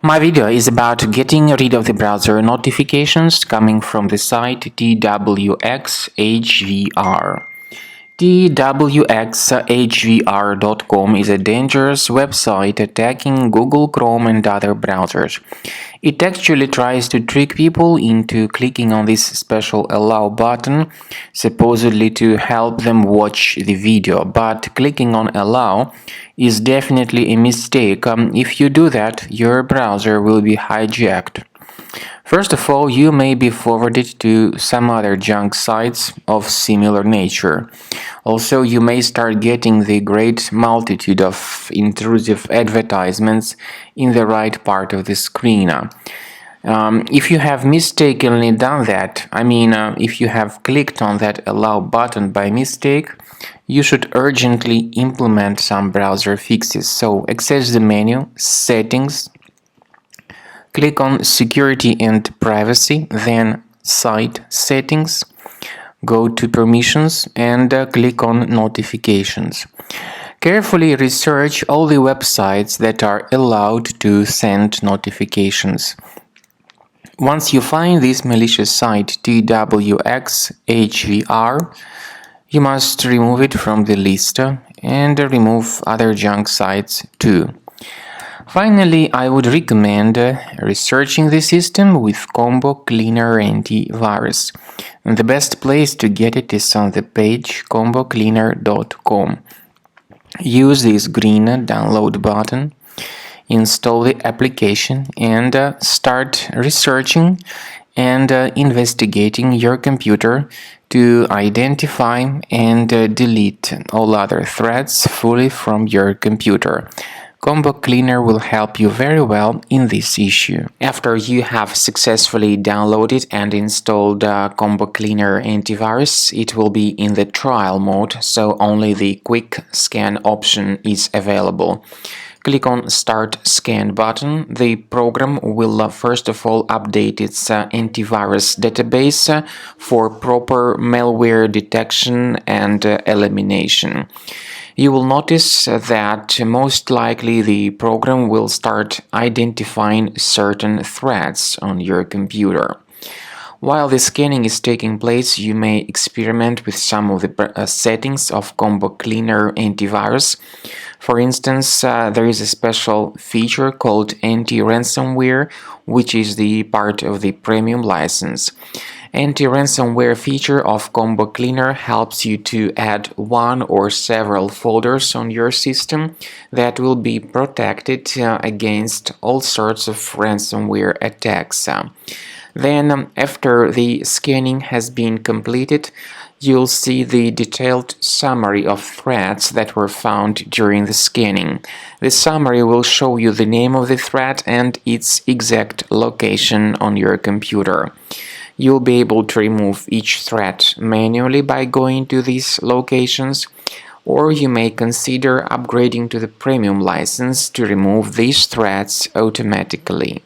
My video is about getting rid of the browser notifications coming from the site TWXHVR. TWXHVR.com is a dangerous website attacking Google Chrome and other browsers. It actually tries to trick people into clicking on this special allow button, supposedly to help them watch the video, but clicking on allow is definitely a mistake. If you do that, your browser will be hijacked. First of all, you may be forwarded to some other junk sites of similar nature. Also, you may start getting the great multitude of intrusive advertisements in the right part of the screen. If you have mistakenly done that, if you have clicked on that allow button by mistake, you should urgently implement some browser fixes. So, access the menu, Settings, click on Security and Privacy, then Site Settings, go to Permissions and click on Notifications. Carefully research all the websites that are allowed to send notifications. Once you find this malicious site TWXHVR, you must remove it from the list and remove other junk sites too. Finally, I would recommend researching the system with Combo Cleaner Antivirus. And the best place to get it is on the page combocleaner.com. Use this green download button, install the application, and start researching and investigating your computer to identify and delete all other threats fully from your computer. Combo Cleaner will help you very well in this issue. After you have successfully downloaded and installed Combo Cleaner Antivirus, it will be in the trial mode, so only the quick scan option is available. Click on Start Scan button. The program will first of all update its antivirus database for proper malware detection and elimination. You will notice that most likely the program will start identifying certain threats on your computer. While the scanning is taking place, you may experiment with some of the settings of Combo Cleaner Antivirus. For instance, there is a special feature called Anti-Ransomware, which is the part of the premium license. Anti-ransomware feature of Combo Cleaner helps you to add one or several folders on your system that will be protected against all sorts of ransomware attacks. Then, after the scanning has been completed, you'll see the detailed summary of threats that were found during the scanning. The summary will show you the name of the threat and its exact location on your computer. You'll be able to remove each threat manually by going to these locations, or you may consider upgrading to the premium license to remove these threats automatically.